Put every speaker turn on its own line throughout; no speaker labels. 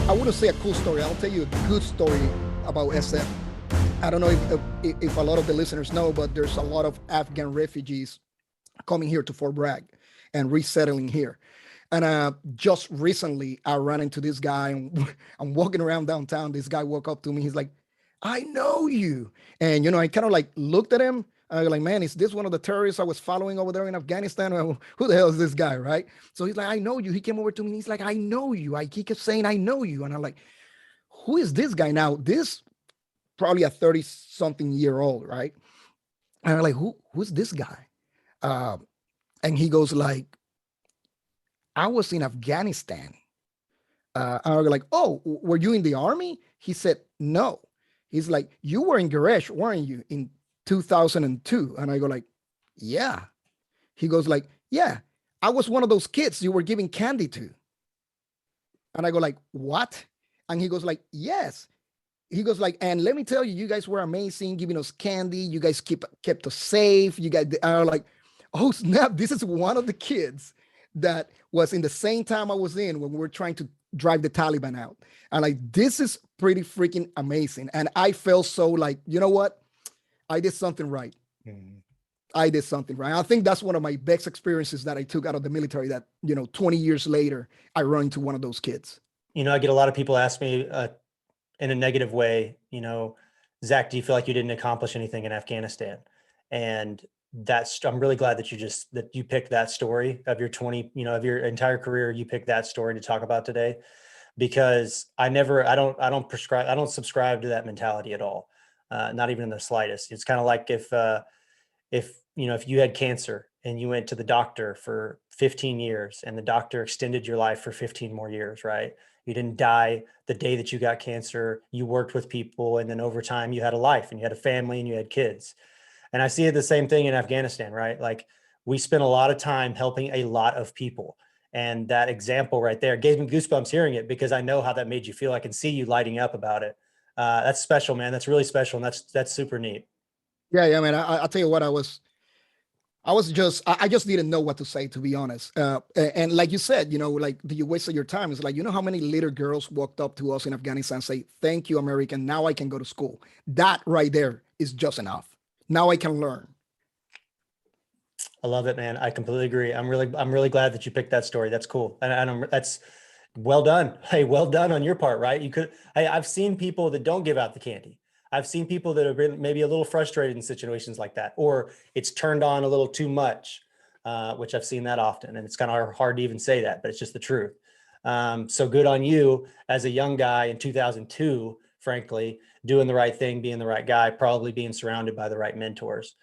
I wouldn't say a cool story. I'll tell you a good story about SF. I don't know if a lot of the listeners know, but there's a lot of Afghan refugees coming here to Fort Bragg and resettling here. And just recently, I ran into this guy, and I'm walking around downtown. This guy walked up to me. He's like, "I know you." And, I kind of like looked at him. I was like, "Man, is this one of the terrorists I was following over there in Afghanistan? Or who the hell is this guy?" Right. So he's like, "I know you." He came over to me. And he's like, "I know you." He kept saying, "I know you." And I'm like, "Who is this guy?" Now, this probably a 30-something-year-old, right? And I'm like, who's this guy? Uh, and he goes like, "I was in Afghanistan." And I was like, "Oh, were you in the army?" He said, "No." He's like, "You were in Garish, weren't you, in 2002?" And I go like, "Yeah." He goes like, "Yeah, I was one of those kids you were giving candy to." And I go like, "What?" And he goes like, "Yes." He goes like, "And let me tell you, you guys were amazing, giving us candy. You guys kept us safe. You guys are like, oh snap, this is one of the kids that was in the same time I was in when we were trying to drive the Taliban out." And like, this is pretty freaking amazing. And I felt so like, you know what? I did something right.
Mhm.
I did something right. I think that's one of my best experiences that I took out of the military, that, 20 years later, I run into one of those kids.
I get a lot of people ask me in a negative way, "Zach, do you feel like you didn't accomplish anything in Afghanistan?" And I'm really glad that you picked that story of your 20, of your entire career. You picked that story to talk about today, because I don't subscribe to that mentality at all. Not even in the slightest. It's kind of like if you had cancer and you went to the doctor for 15 years and the doctor extended your life for 15 more years, right? You didn't die the day that you got cancer. You worked with people, and then over time you had a life and you had a family and you had kids. And I see it the same thing in Afghanistan, right? Like, we spent a lot of time helping a lot of people. And that example right there gave me goosebumps hearing it, because I know how that made you feel. I can see you lighting up about it. That's special, man. That's really special. And that's super neat.
Yeah, man. I'll tell you what, I just didn't know what to say, to be honest. And like you said, like, do you waste your time? It's like, how many little girls walked up to us in Afghanistan and say, "Thank you, American. Now I can go to school." That right there is just enough. Now I can learn.
I love it, man. I completely agree. I'm really glad that you picked that story. That's cool. That's well done. Hey, well done on your part, right? I've seen people that don't give out the candy. I've seen people that have been maybe a little frustrated in situations like that, or it's turned on a little too much, which I've seen that often. And it's kind of hard to even say that, but it's just the truth. So good on you as a young guy in 2002, frankly, doing the right thing, being the right guy, probably being surrounded by the right mentors.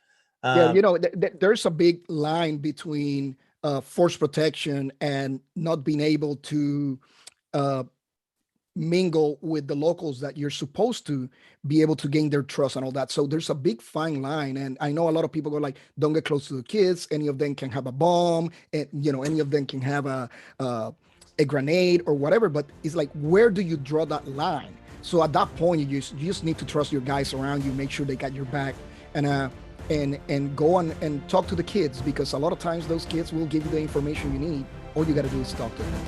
Yeah,
Um,
there's a big line between force protection and not being able to uh, mingle with the locals that you're supposed to be able to gain their trust and all that. So there's a big fine line. And I know a lot of people go like, "Don't get close to the kids. Any of them can have a bomb, and any of them can have a grenade or whatever." But it's like, where do you draw that line? So at that point, you just need to trust your guys around you, make sure they got your back, and go on and talk to the kids, because a lot of times those kids will give you the information you need. All you got to do is talk to them.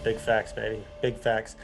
Big facts, baby. Big facts.